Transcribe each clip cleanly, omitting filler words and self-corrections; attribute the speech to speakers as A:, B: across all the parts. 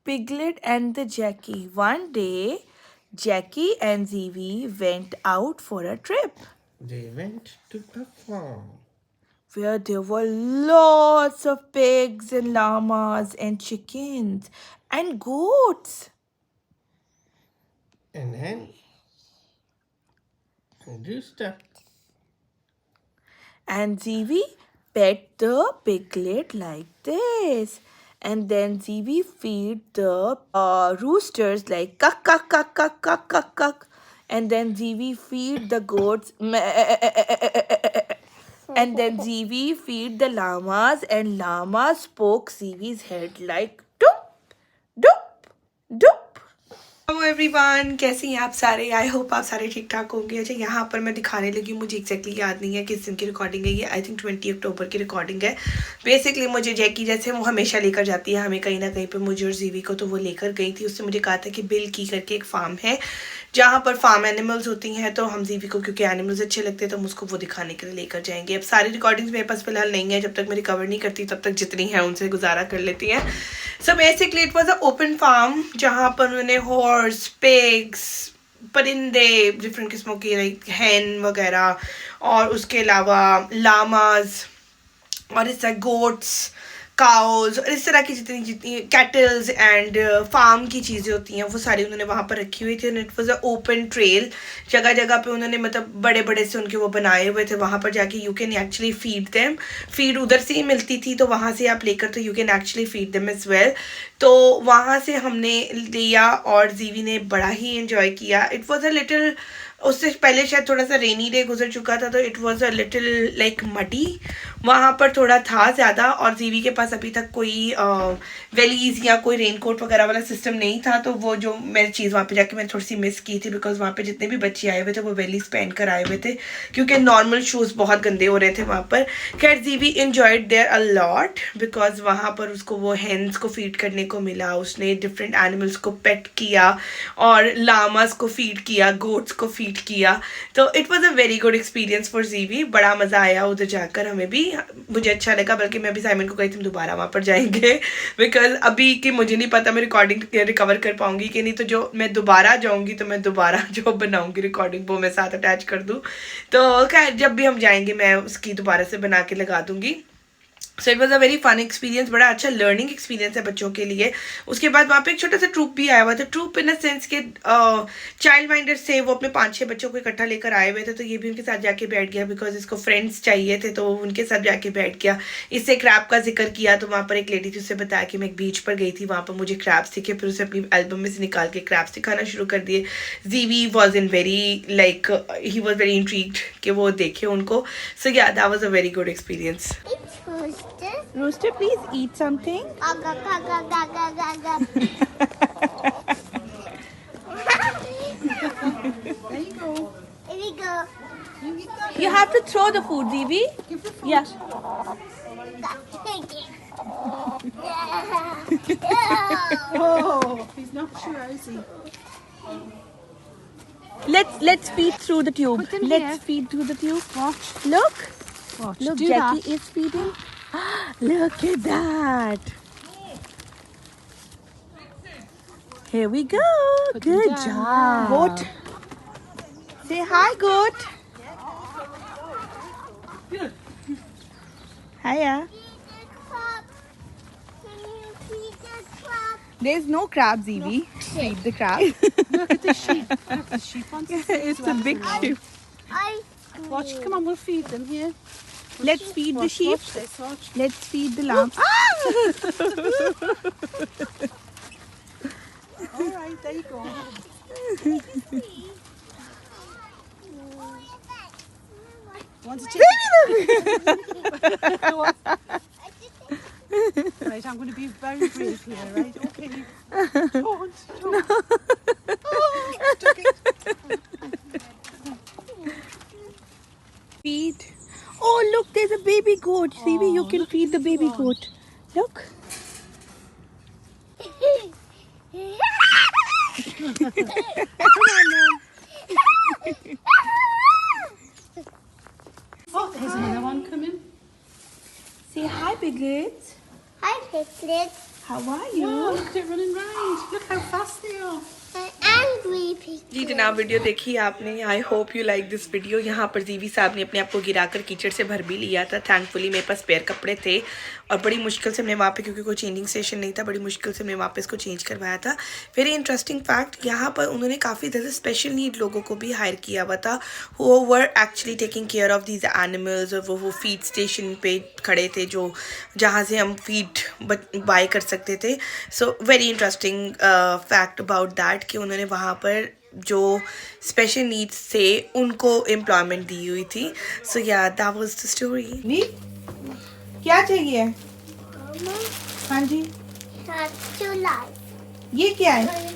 A: Piglet and the Jackie. One day, Jackie and Zivi went out for a trip
B: They went to a farm.
A: where there were lots of pigs and llamas and chickens and goats.
B: And then Rooster.
A: And Zivi pet the piglet like this. And then Zivi feed the roosters like kak kak kak kak kak kak kak. And then Zivi feed the goats and then Zivi feed the llamas and llamas poke Zivi's head like dup dup dup. Hello everyone, कैसे हैं आप सारे? I hope आप सारे ठीक ठाक होंगे। अच्छा, यहाँ पर मैं दिखाने लगी, मुझे एग्जैक्टली याद नहीं है किस दिन की रिकॉर्डिंग है ये। आई थिंक 20 अक्टूबर की रिकॉर्डिंग है। बेसिकली मुझे जैकी जैसे वो हमेशा लेकर जाती है हमें कहीं ना कहीं पे, मुझे और जीवी को, तो वो लेकर गई थी। उसने मुझे कहा था कि बिल की करके एक फार्म है जहाँ पर फार्म एनिमल्स होती हैं, तो हम जीवी को क्योंकि एनिमल्स अच्छे लगते हैं तो हम उसको वो दिखाने के लिए लेकर जाएंगे। अब सारी रिकॉर्डिंग्स मेरे पास फिलहाल नहीं है, जब तक मैं रिकवर नहीं करती तब तक जितनी है उनसे गुजारा कर लेती हैं। So basically it was a open farm जहाँ पर उन्होंने हॉर्स, पिग्स, परिंदे, डिफरेंट किस्मों की लाइक हैन वगैरह, और उसके अलावा लामाज और इस तरह गोट्स, काउज और इस तरह की जितनी जितनी कैटल्स एंड फार्म की चीज़ें होती हैं वो सारी उन्होंने वहाँ पर रखी हुई थी। And it was a open trail, जगह जगह पे उन्होंने मतलब बड़े बड़े से उनके वो बनाए हुए थे। वहाँ पर जाके you can actually feed them, feed उधर से ही मिलती थी तो वहाँ से आप लेकर तो you can actually feed them as well. तो वहाँ से हमने लिया और जीवी ने बड़ा ही इन्जॉय किया। इट वॉज अ लिटिल, उससे पहले शायद थोड़ा सा रेनी डे गुजर चुका था तो it was a little like muddy, वहाँ पर थोड़ा था ज़्यादा। और जीवी के पास अभी तक कोई वेलीज या कोई रेनकोट वगैरह वाला सिस्टम नहीं था, तो वो जो मेरी चीज़ वहाँ पे जाके मैंने थोड़ी सी मिस की थी, बिकॉज वहाँ पे जितने भी बच्चे आए हुए थे वो वेलीज पहन कर आए हुए थे क्योंकि नॉर्मल शूज़ बहुत गंदे हो रहे थे वहाँ पर। खैर GV enjoyed there a lot because वहाँ पर उसको वो हेन्स को फीड करने को मिला, उसने डिफरेंट एनिमल्स को पेट किया और लामास को फीड किया, गोट्स को फीड किया। तो it was a very good experience for जीवी, बड़ा मज़ा आया उधर जाकर, हमें भी, मुझे अच्छा लगा। बल्कि मैं अभी साइमन को कही थी हम दोबारा वहाँ पर जाएंगे बिकॉज अभी कि मुझे नहीं पता मैं रिकॉर्डिंग रिकवर कर पाऊंगी कि नहीं, तो जो मैं दोबारा जाऊंगी तो मैं दोबारा जो बनाऊंगी रिकॉर्डिंग वो मैं साथ अटैच कर दूँ। तो खैर जब भी हम जाएंगे मैं उसकी दोबारा से बना के लगा दूंगी। So it was a very fun experience, बड़ा अच्छा लर्निंग एक्सपीरियंस है बच्चों के लिए। उसके बाद वहाँ पे एक छोटा सा ट्रूप भी आया हुआ था, ट्रूप इन अ सेंस के चाइल्ड माइंडर्स थे, वो अपने 5-6 बच्चों को इकट्ठा लेकर आए हुए थे, तो ये भी उनके साथ जाके बैठ गया बिकॉज इसको फ्रेंड्स चाहिए थे, तो उनके साथ जाके बैठ गया। इससे क्रैब का जिक्र किया तो वहाँ पर एक लेडी थी, उससे बताया कि मैं एक बीच पर गई थी, वहाँ पर मुझे क्रैब्स दिखे, फिर उसे अपनी एल्बम में से निकाल के क्रैब्स दिखाना शुरू कर दिए। जीवी was in very like he was very intrigued कि वो देखे उनको। सो या that was a very good experience. Rooster, please eat something.
C: There you go.
D: Here we go.
A: You have to throw the food, Zivi.
C: Give the food.
A: Yeah.
C: Oh, he's not sure, is he?
A: Let's feed through the tube.
C: Put them
A: Let's
C: here.
A: feed through the tube.
C: Watch.
A: Look.
C: Watch.
A: Look,
C: Do
A: Jackie
C: that.
A: is feeding. Look at that. Here we go.
C: Put them
A: Good
C: down.
A: job. Goat. Say hi, goat.
C: Good.
A: Hiya. There's no crabs, Evie. Feed the crab.
C: Look at the sheep. Look, the sheep wants to see
A: It's
C: as
A: a
C: well.
A: big sheep.
C: Watch, come on, we'll feed them here.
A: Let's feed the
C: Watch,
A: sheep.
C: watch this, watch.
A: Let's feed the lamb.
C: All right, there you go. Want to take Right, I'm going to be very brave here, right? Okay. Don't. Oh, took it.
A: Feed. Oh, look, there's a baby goat. Stevie, you can
C: look
A: feed the
C: at this
A: baby
C: one.
A: goat. Look.
C: Oh, there's another one coming.
A: Say hi, piglets.
D: Hi, Piglet.
A: How are you?
C: Wow, look at it running round. Look how fast they are.
D: angry people.
A: जी जनाब, video देखी आपने. I hope you like this video. यहाँ पर जीवी साहब ने अपने आप को गिराकर कीचड़ से भर भी लिया था. थैंकफुली मेरे पास स्पेयर कपड़े थे और बड़ी मुश्किल से हमने वहाँ पे, क्योंकि कोई चेंजिंग स्टेशन नहीं था, बड़ी मुश्किल से हमने वापस इसको चेंज करवाया था. वेरी इंटरेस्टिंग फैक्ट, यहाँ पर उन्होंने काफ़ी ज़्यादा स्पेशल नीड लोगों को भी हायर किया हुआ था, who were actually taking care of these animals. और वो फीड स्टेशन पे खड़े थे जो जहाँ से हम फीड बाय कर सकते थे. So very interesting fact about that कि उन्होंने वहाँ पर जो स्पेशल नीड्स थे उनको एम्प्लॉयमेंट दी हुई थी. सो या दैट वाज द स्टोरी. क्या चाहिए? हाँ जी,
D: That's your life.
A: ये क्या है?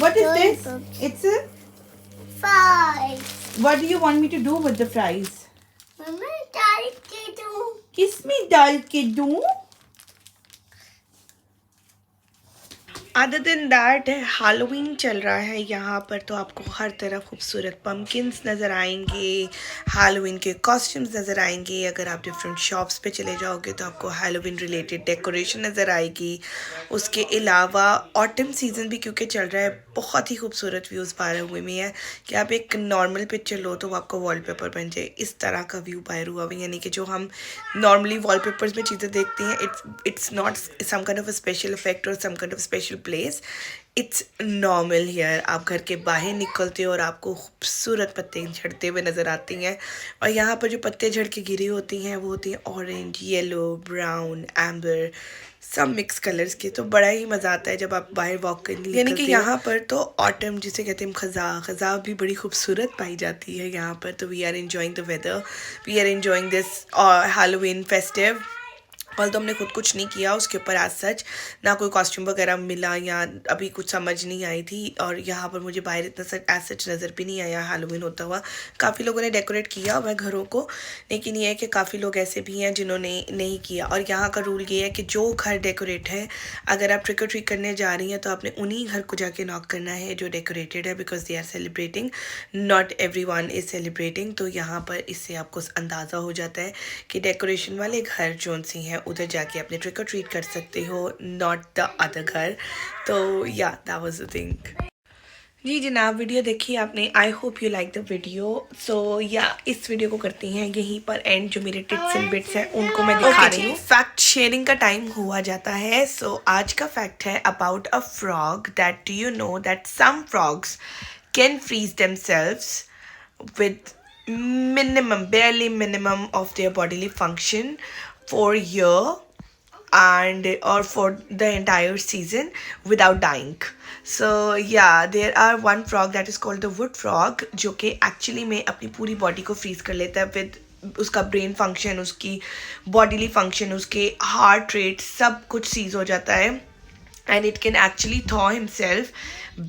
A: What is this? It's a...
D: Five.
A: What do you want me to do with the fries?
D: Mama, Daddy, do.
A: किसमें डाल के दूँ? अदर देन दैट हैलोवीन चल रहा है यहाँ पर, तो आपको हर तरफ खूबसूरत पम्पकिन्स नज़र आएंगे, हैलोवीन के कॉस्ट्यूम्स नज़र आएंगे. अगर आप डिफरेंट शॉप्स पे चले जाओगे तो आपको हैलोवीन रिलेटेड डेकोरेशन नज़र आएगी. उसके अलावा ऑटम सीज़न भी क्योंकि चल रहा है, बहुत ही खूबसूरत व्यूज़ बाहर हुए में है कि आप एक नॉर्मल पिक्चर लो तो आपको वॉलपेपर बन जाए. इस तरह का व्यू बाहर हुआ हुआ, यानी कि जो हम नॉर्मली वॉलपेपर्स में चीज़ें देखते हैं, it's not some kind of a special effect और some kind of special place. It's normal here. आप घर के बाहर निकलते हो और आपको खूबसूरत पत्ते झड़ते हुए नज़र आती हैं. और यहाँ पर जो पत्ते झड़ के गिरी होती हैं वो होती हैं ऑरेंज, येलो, ब्राउन, एम्बर, सब मिक्स कलर्स के. तो बड़ा ही मज़ा आता है जब आप बाहर वॉक करने निकलते हो. यानी कि यहाँ पर तो ऑटम जिसे कहते हैं खज़ा भी बड़ी खूबसूरत पाई जाती है यहाँ पर. तो we are enjoying the weather, we are enjoying this Halloween festive. और तो हमने खुद कुछ नहीं किया उसके ऊपर आज सच, ना कोई कॉस्ट्यूम वगैरह मिला या अभी कुछ समझ नहीं आई थी. और यहाँ पर मुझे बाहर इतना एज सच नज़र भी नहीं आया हैलोवीन होता हुआ. काफ़ी लोगों ने डेकोरेट किया हुआ है घरों को, लेकिन ये है कि काफ़ी लोग ऐसे भी हैं जिन्होंने नहीं किया. और यहाँ का रूल ये है कि जो घर डेकोरेट है, अगर आप ट्रिक और ट्रीट करने जा रही हैं तो आपने उन्हीं घर को जाके नॉक करना है जो डेकोरेटेड है, because they are celebrating, not everyone is celebrating. तो यहाँ पर इससे आपको अंदाज़ा हो जाता है कि डेकोरेशन वाले घर जोन सी हैं उधर जाके अपने ट्रिक और ट्रीट कर सकते हो, नॉट द अदर घर. तो yeah that was the thing. जी जनाब, वीडियो देखी आपने. I hope you like the video. So yeah इस वीडियो को करती हैं यहीं पर एंड. जो मेरे टिप्स एंड बिट्स हैं उनको मैं दिखा रही हूँ. फैक्ट शेयरिंग का टाइम हुआ जाता है. सो आज का फैक्ट है about a frog. That do you know that some frogs can freeze themselves with barely minimum of their bodily function for a year and or for the entire season without dying. So yeah, there are one frog that is called the wood frog, जो कि actually में अपनी पूरी body को freeze कर लेता है with उसका ब्रेन फंक्शन, उसकी बॉडीली फंक्शन, उसके हार्ट रेट सब कुछ सीज हो जाता है. And it can actually thaw himself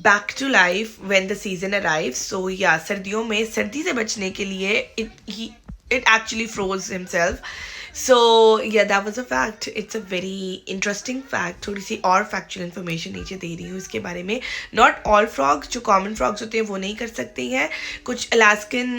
A: back to life when the season arrives. So yeah, सर्दियों में सर्दी से बचने के लिए it actually froze himself. So yeah, that was a fact. It's a very interesting fact. थोड़ी सी और factual information नीचे दे रही हूँ इसके बारे में. Not all frogs, जो common frogs होते हैं वो नहीं कर सकते हैं. कुछ Alaskan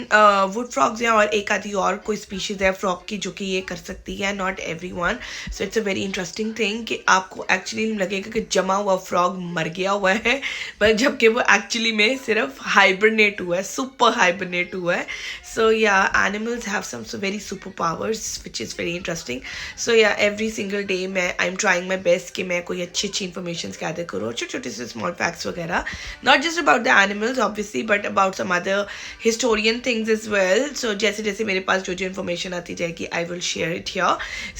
A: wood frogs हैं और एक आधी और कोई species है frog की जो कि ये कर सकती है. Not everyone. So it's a very interesting thing कि आपको actually लगेगा कि जमा हुआ frog मर गया हुआ है, पर जबकि वो actually में सिर्फ hibernate हुआ है, super hibernate हुआ है. So yeah, animals have some very superpowers which is very interesting. So yeah, every single day I'm trying my best कि मैं कोई अच्छी informations gather करूँ, छोटे से small facts वगैरह, not just about the animals obviously but about some other historian things as well. So जैसे मेरे पास जो information आती जाएगी I will share it here.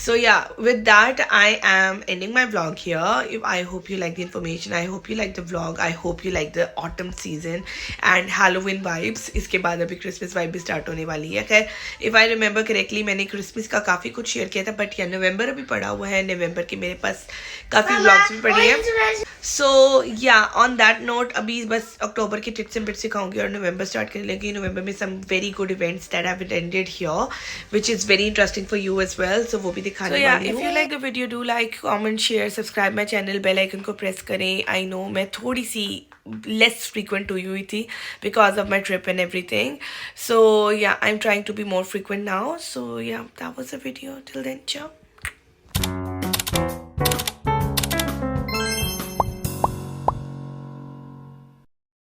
A: So yeah, with that I am ending my vlog here. I hope you like the information, I hope you like the vlog, I hope you like the autumn season and Halloween vibes. इसके बाद अभी Christmas vibe भी start होने वाली है. खैर if I remember correctly मैंने Christmas का काफ़ी कुछ शेयर किया था, बट या नवंबर अभी पड़ा हुआ है. नवंबर के मेरे पास काफ़ी व्लॉग्स भी पड़े हैं. सो या ऑन दैट नोट अभी बस अक्टूबर के टिप्स एंड बिट्स सिखाऊंगी और नवंबर स्टार्ट करने लगी. नवंबर में some very good events that have attended here which is very interesting for you as well. So वो भी दिखाने वाली हूं. If you like the video do like, comment, share, subscribe my channel, bell icon को press करें. I no मैं थोड़ी सी less frequent हुई थी because of my trip and everything. So yeah, I'm trying to be more frequent now. So yeah, that was the video. Till then, ciao.